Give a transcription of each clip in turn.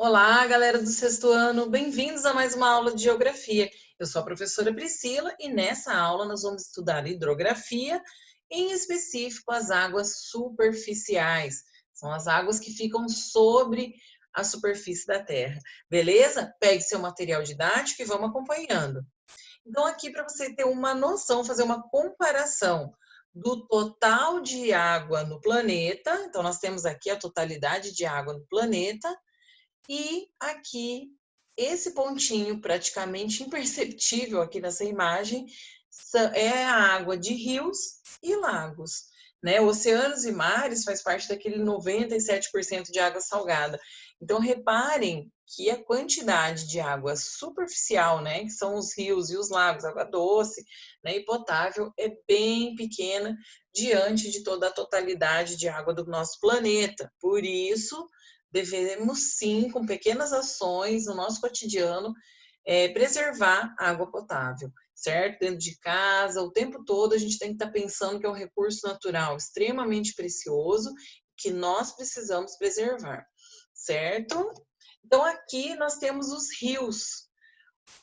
Olá, galera do sexto ano, bem-vindos a mais uma aula de geografia. Eu sou a professora Priscila e nessa aula nós vamos estudar hidrografia, em específico as águas superficiais. São as águas que ficam sobre a superfície da Terra, beleza? Pegue seu material didático e vamos acompanhando. Então, aqui para você ter uma noção, fazer uma comparação do total de água no planeta. Então, nós temos aqui a totalidade de água no planeta. E aqui, esse pontinho praticamente imperceptível aqui nessa imagem é a água de rios e lagos, né? Oceanos e mares faz parte daquele 97% de água salgada. Então, reparem que a quantidade de água superficial, né, que são os rios e os lagos, água doce, né, e potável, é bem pequena diante de toda a totalidade de água do nosso planeta. Por isso, devemos sim, com pequenas ações no nosso cotidiano, preservar a água potável, certo? Dentro de casa, o tempo todo a gente tem que estar pensando que é um recurso natural extremamente precioso que nós precisamos preservar, certo? Então aqui nós temos os rios.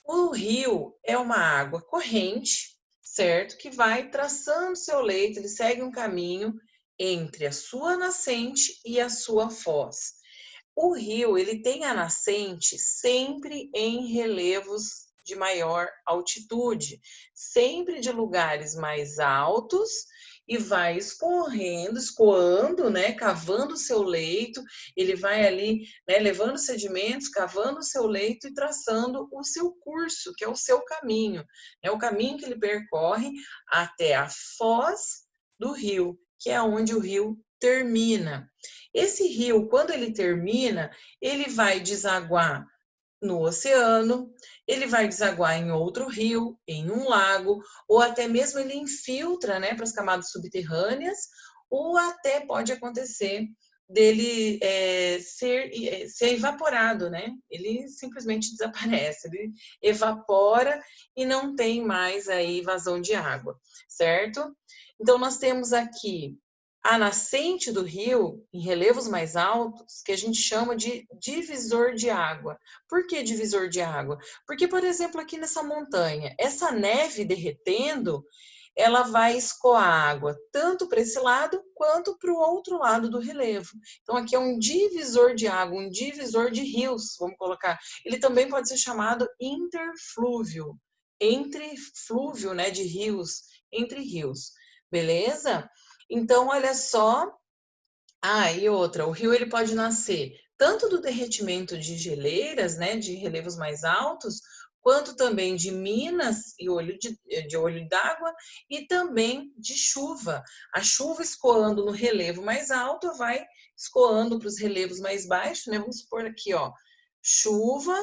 O rio é uma água corrente, certo? Que vai traçando seu leito, ele segue um caminho entre a sua nascente e a sua foz. O rio, ele tem a nascente sempre em relevos de maior altitude, sempre de lugares mais altos e vai escoando, né, cavando o seu leito, ele vai ali, né, levando sedimentos, cavando o seu leito e traçando o seu curso, que é o seu caminho, né, o caminho que ele percorre até a foz do rio, que é onde o rio termina. Esse rio, quando ele termina, ele vai desaguar no oceano, ele vai desaguar em outro rio, em um lago, ou até mesmo ele infiltra, né, para as camadas subterrâneas, ou até pode acontecer dele ser evaporado, né? Ele simplesmente desaparece, ele evapora e não tem mais aí vazão de água, certo? Então nós temos aqui a nascente do rio, em relevos mais altos, que a gente chama de divisor de água. Por que divisor de água? Porque, por exemplo, aqui nessa montanha, essa neve derretendo, ela vai escoar água tanto para esse lado quanto para o outro lado do relevo. Então, aqui é um divisor de água, um divisor de rios, vamos colocar. Ele também pode ser chamado interflúvio, entre flúvio, né, de rios, entre rios. Beleza? Então, olha só. E outra, o rio ele pode nascer tanto do derretimento de geleiras, né, de relevos mais altos, quanto também de minas e de olho d'água e também de chuva. A chuva escoando no relevo mais alto vai escoando para os relevos mais baixos, né? Vamos supor aqui, ó, chuva,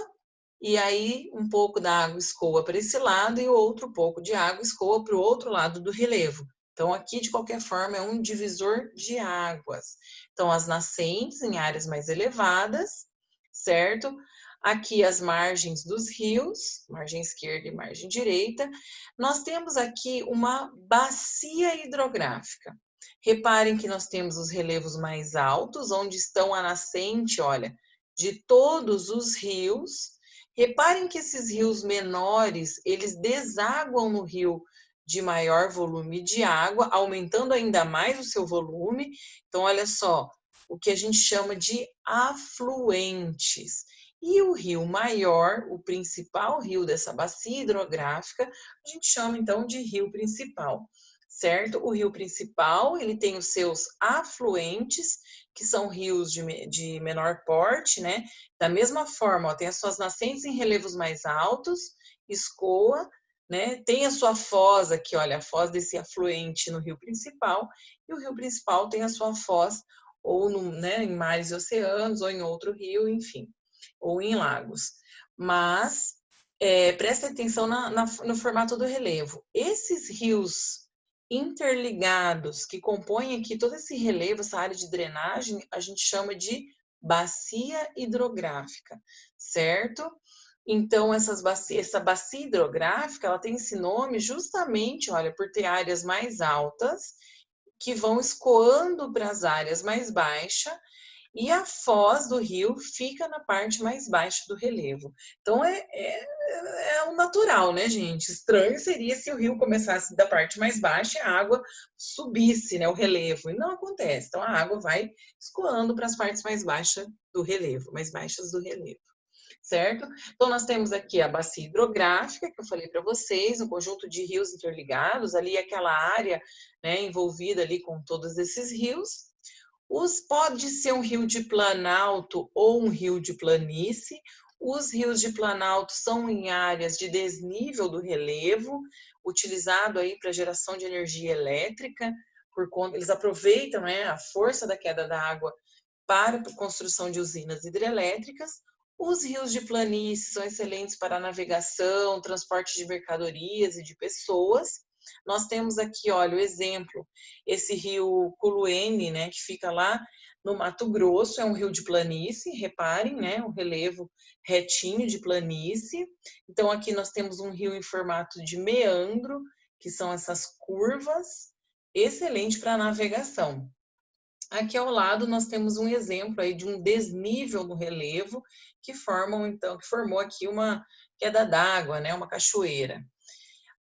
e aí um pouco da água escoa para esse lado e outro pouco de água escoa para o outro lado do relevo. Então, aqui, de qualquer forma, é um divisor de águas. Então, as nascentes em áreas mais elevadas, certo? Aqui, as margens dos rios, margem esquerda e margem direita. Nós temos aqui uma bacia hidrográfica. Reparem que nós temos os relevos mais altos, onde estão a nascente, olha, de todos os rios. Reparem que esses rios menores, eles desaguam no rio de maior volume de água, aumentando ainda mais o seu volume. Então, olha só, o que a gente chama de afluentes. E o rio maior, o principal rio dessa bacia hidrográfica, a gente chama então de rio principal, certo? O rio principal, ele tem os seus afluentes, que são rios de menor porte, né? Da mesma forma, ó, tem as suas nascentes em relevos mais altos, escoa, né? Tem a sua foz aqui, olha, a foz desse afluente no rio principal, e o rio principal tem a sua foz ou no, né, em mares e oceanos, ou em outro rio, enfim, ou em lagos. Mas presta atenção no formato do relevo. Esses rios interligados que compõem aqui todo esse relevo, essa área de drenagem, a gente chama de bacia hidrográfica, certo? Então, essa bacia hidrográfica, ela tem esse nome justamente, olha, por ter áreas mais altas que vão escoando para as áreas mais baixas e a foz do rio fica na parte mais baixa do relevo. Então, é o natural, né, gente? Estranho seria se o rio começasse da parte mais baixa e a água subisse, né, o relevo. E não acontece. Então, a água vai escoando para as partes mais baixas do relevo, mais baixas do relevo. Certo? Então, nós temos aqui a bacia hidrográfica, que eu falei para vocês, um conjunto de rios interligados, ali aquela área, né, envolvida ali com todos esses rios. Pode ser um rio de planalto ou um rio de planície. Os rios de planalto são em áreas de desnível do relevo, utilizado aí para geração de energia elétrica, por conta, eles aproveitam, né, a força da queda da água para a construção de usinas hidrelétricas. Os rios de planície são excelentes para navegação, transporte de mercadorias e de pessoas. Nós temos aqui, olha, o exemplo, esse rio Culuene, né, que fica lá no Mato Grosso, é um rio de planície, reparem, né, um relevo retinho de planície. Então, aqui nós temos um rio em formato de meandro, que são essas curvas, excelente para navegação. Aqui ao lado nós temos um exemplo aí de um desnível no relevo que formou aqui uma queda d'água, né, uma cachoeira.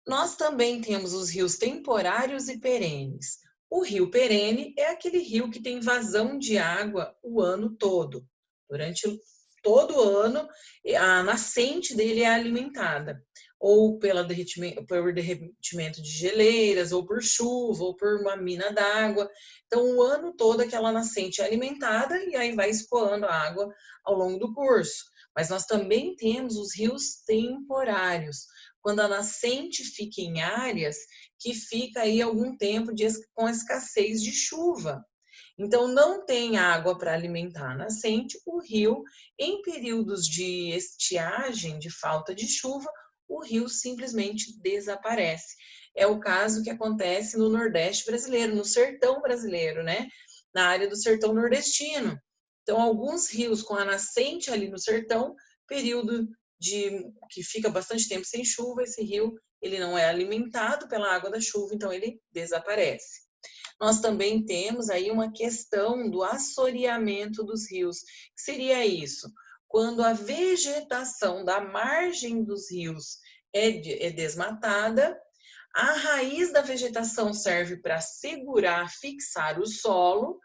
Nós também temos os rios temporários e perenes. O rio perene é aquele rio que tem vazão de água o ano todo. Durante todo o ano, a nascente dele é alimentada, ou por derretimento de geleiras, ou por chuva, ou por uma mina d'água. Então, o ano todo aquela nascente é alimentada e aí vai escoando a água ao longo do curso. Mas nós também temos os rios temporários, quando a nascente fica em áreas que fica aí algum tempo com escassez de chuva. Então, não tem água para alimentar a nascente, o rio, em períodos de estiagem, de falta de chuva, o rio simplesmente desaparece. É o caso que acontece no Nordeste brasileiro, no sertão brasileiro, né? Na área do sertão nordestino. Então, alguns rios com a nascente ali no sertão, período que fica bastante tempo sem chuva, esse rio ele não é alimentado pela água da chuva, então ele desaparece. Nós também temos aí uma questão do assoreamento dos rios. Que seria isso? Quando a vegetação da margem dos rios é desmatada, a raiz da vegetação serve para segurar, fixar o solo.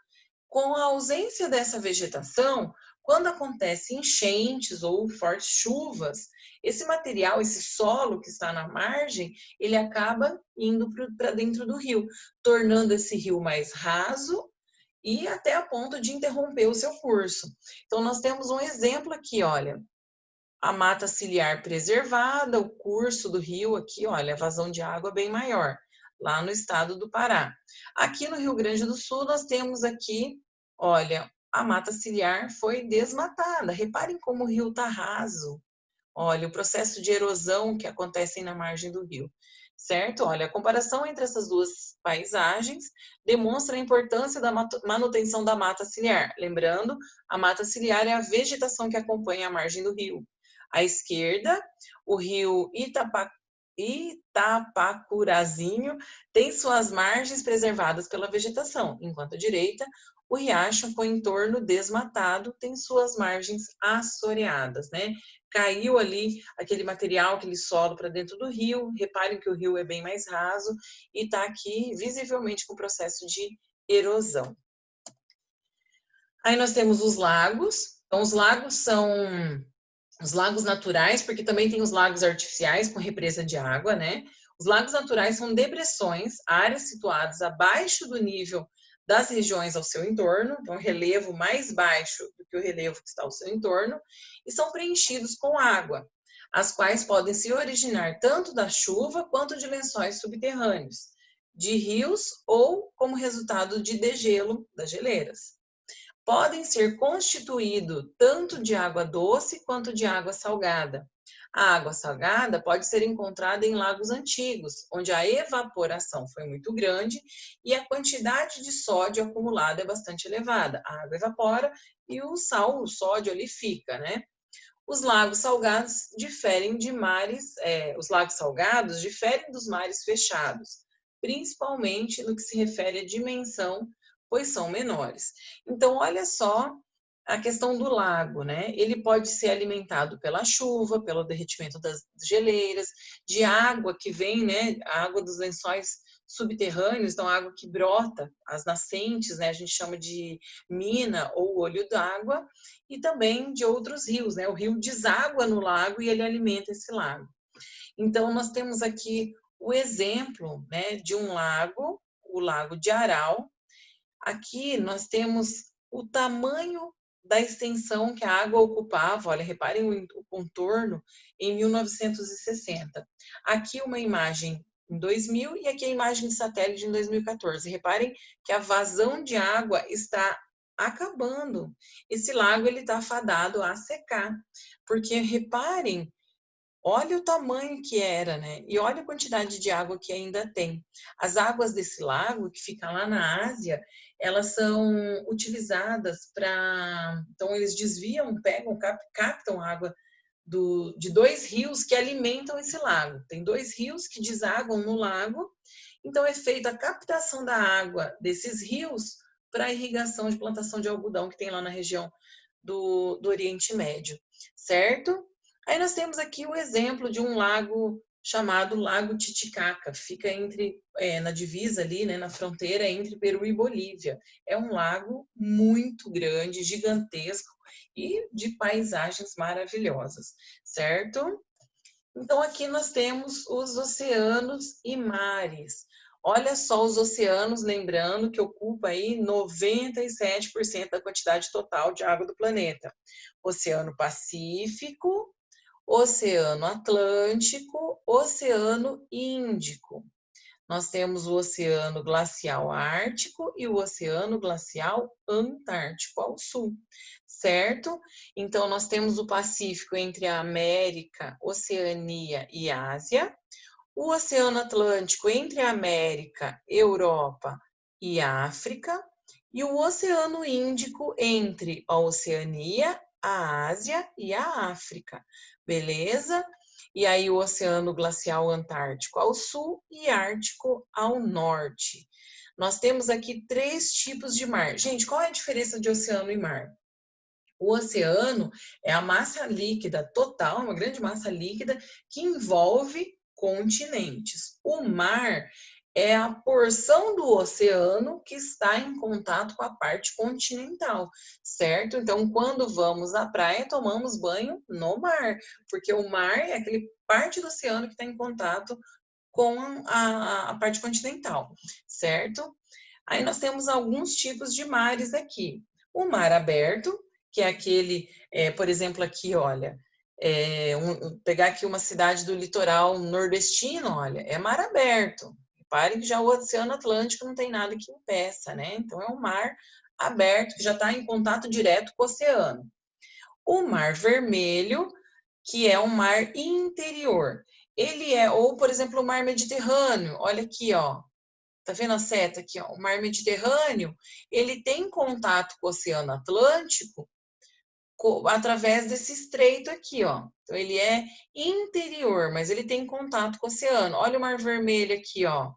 Com a ausência dessa vegetação, quando acontece enchentes ou fortes chuvas, esse material, esse solo que está na margem, ele acaba indo para dentro do rio, tornando esse rio mais raso e até a ponto de interromper o seu curso. Então, nós temos um exemplo aqui, olha, a mata ciliar preservada, o curso do rio aqui, olha, a vazão de água bem maior, lá no estado do Pará. Aqui no Rio Grande do Sul, nós temos aqui, olha, a mata ciliar foi desmatada. Reparem como o rio está raso. Olha, o processo de erosão que acontece na margem do rio, certo? Olha, a comparação entre essas duas paisagens demonstra a importância da manutenção da mata ciliar. Lembrando, a mata ciliar é a vegetação que acompanha a margem do rio. À esquerda, o rio Itapacurazinho tem suas margens preservadas pela vegetação, enquanto à direita, o riacho com entorno desmatado tem suas margens assoreadas, né? Caiu ali aquele material, aquele solo para dentro do rio. Reparem que o rio é bem mais raso e está aqui visivelmente com processo de erosão. Aí nós temos os lagos. Então, os lagos são os lagos naturais, porque também tem os lagos artificiais com represa de água, né? Os lagos naturais são depressões, áreas situadas abaixo do nível das regiões ao seu entorno, então relevo mais baixo do que o relevo que está ao seu entorno, e são preenchidos com água, as quais podem se originar tanto da chuva quanto de lençóis subterrâneos, de rios ou como resultado de degelo das geleiras. Podem ser constituídos tanto de água doce quanto de água salgada. A água salgada pode ser encontrada em lagos antigos, onde a evaporação foi muito grande e a quantidade de sódio acumulada é bastante elevada. A água evapora e o sódio ali fica, né? Os lagos salgados diferem de mares, os lagos salgados diferem dos mares fechados, principalmente no que se refere à dimensão, pois são menores. Então, olha só a questão do lago, né? Ele pode ser alimentado pela chuva, pelo derretimento das geleiras, de água que vem, né? A água dos lençóis subterrâneos, então a água que brota, as nascentes, né? A gente chama de mina ou olho d'água, e também de outros rios, né? O rio deságua no lago e ele alimenta esse lago. Então, nós temos aqui o exemplo, né, de um lago, o Lago de Aral. Aqui nós temos o tamanho da extensão que a água ocupava, olha, reparem o contorno em 1960. Aqui uma imagem em 2000 e aqui a imagem de satélite em 2014. Reparem que a vazão de água está acabando. Esse lago ele está fadado a secar, porque reparem, olha o tamanho que era, né? E olha a quantidade de água que ainda tem. As águas desse lago, que fica lá na Ásia, elas são utilizadas para... Então, eles desviam, pegam, captam água de dois rios que alimentam esse lago. Tem dois rios que desaguam no lago, então é feita a captação da água desses rios para a irrigação de plantação de algodão que tem lá na região do Oriente Médio, certo? Aí nós temos aqui o exemplo de um lago chamado Lago Titicaca, fica na divisa ali, né, na fronteira entre Peru e Bolívia. É um lago muito grande, gigantesco e de paisagens maravilhosas, certo? Então aqui nós temos os oceanos e mares. Olha só os oceanos, lembrando que ocupa aí 97% da quantidade total de água do planeta. Oceano Pacífico, Oceano Atlântico, Oceano Índico. Nós temos o Oceano Glacial Ártico e o Oceano Glacial Antártico ao sul, certo? Então, nós temos o Pacífico entre a América, Oceania e Ásia, o Oceano Atlântico entre a América, Europa e África, e o Oceano Índico entre a Oceania, a Ásia e a África, beleza? E aí o Oceano Glacial Antártico ao sul e Ártico ao norte. Nós temos aqui 3 tipos de mar. Gente, qual é a diferença de oceano e mar? O oceano é a massa líquida total, uma grande massa líquida que envolve continentes. O mar é a porção do oceano que está em contato com a parte continental, certo? Então, quando vamos à praia, tomamos banho no mar, porque o mar é aquele parte do oceano que está em contato com a parte continental, certo? Aí nós temos alguns tipos de mares aqui. O mar aberto, que é aquele, por exemplo, aqui, olha, pegar aqui uma cidade do litoral nordestino, olha, é mar aberto. Reparem que já o Oceano Atlântico não tem nada que impeça, né? Então é um mar aberto que já está em contato direto com o oceano. O Mar Vermelho, que é um mar interior. Ele ou por exemplo, o Mar Mediterrâneo, olha aqui, ó. Tá vendo a seta aqui, ó? O Mar Mediterrâneo, ele tem contato com o Oceano Atlântico através desse estreito aqui, ó. Então, ele é interior, mas ele tem contato com o oceano. Olha o Mar Vermelho aqui, ó.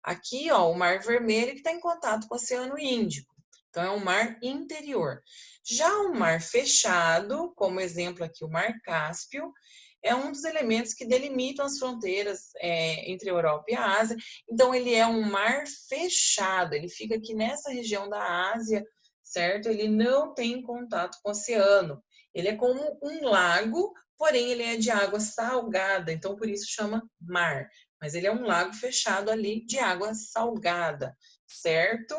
Aqui, ó, o Mar Vermelho que está em contato com o Oceano Índico. Então, é um mar interior. Já o mar fechado, como exemplo aqui, o Mar Cáspio, é um dos elementos que delimitam as fronteiras entre a Europa e a Ásia. Então, ele é um mar fechado, ele fica aqui nessa região da Ásia, certo? Ele não tem contato com o oceano. Ele é como um lago, porém ele é de água salgada, então por isso chama mar. Mas ele é um lago fechado ali de água salgada, certo?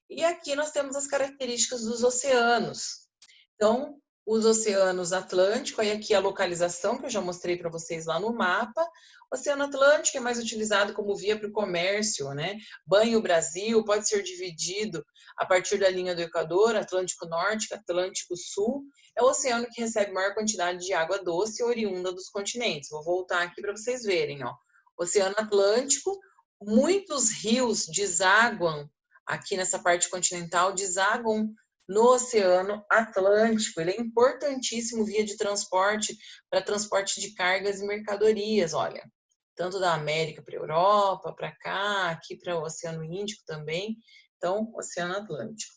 E aqui nós temos as características dos oceanos. Então, os oceanos Atlântico, aí aqui a localização que eu já mostrei para vocês lá no mapa. O Oceano Atlântico é mais utilizado como via para o comércio, né? Banha o Brasil, pode ser dividido a partir da linha do Equador, Atlântico Norte, Atlântico Sul. É o oceano que recebe maior quantidade de água doce oriunda dos continentes. Vou voltar aqui para vocês verem, ó. Oceano Atlântico, muitos rios desaguam aqui nessa parte continental, desaguam no Oceano Atlântico. Ele é importantíssimo via de transporte, para transporte de cargas e mercadorias, olha. Tanto da América para a Europa, para cá, aqui para o Oceano Índico também. Então, Oceano Atlântico.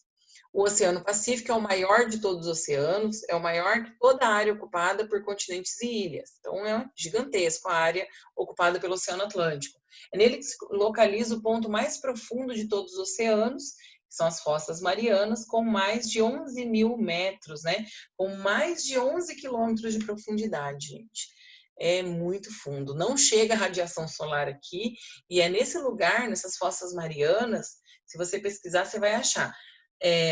O Oceano Pacífico é o maior de todos os oceanos, é o maior que toda a área ocupada por continentes e ilhas. Então, é gigantesco a área ocupada pelo Oceano Atlântico. É nele que se localiza o ponto mais profundo de todos os oceanos, que são as Fossas Marianas, com mais de 11 mil metros, né? Com mais de 11 quilômetros de profundidade, gente. É muito fundo. Não chega a radiação solar aqui, e é nesse lugar, nessas Fossas Marianas, se você pesquisar, você vai achar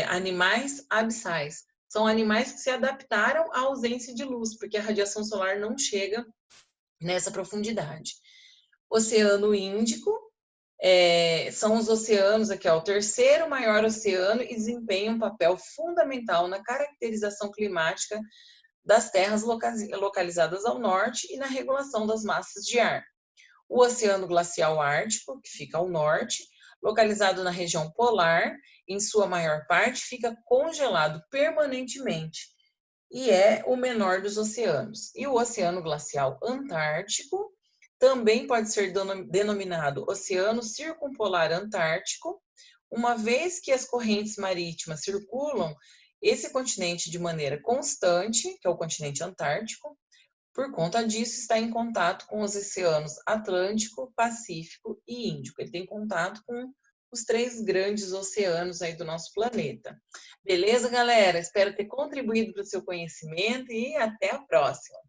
animais abissais. São animais que se adaptaram à ausência de luz, porque a radiação solar não chega nessa profundidade. Oceano Índico, são os oceanos aqui, ó, o terceiro maior oceano e desempenha um papel fundamental na caracterização climática das terras localizadas ao norte e na regulação das massas de ar. O Oceano Glacial Ártico, que fica ao norte, localizado na região polar, em sua maior parte fica congelado permanentemente e é o menor dos oceanos. E o Oceano Glacial Antártico também pode ser denominado Oceano Circumpolar Antártico, uma vez que as correntes marítimas circulam esse continente de maneira constante, que é o continente antártico. Por conta disso, está em contato com os oceanos Atlântico, Pacífico e Índico. Ele tem contato com os 3 grandes oceanos aí do nosso planeta. Beleza, galera? Espero ter contribuído para o seu conhecimento e até a próxima.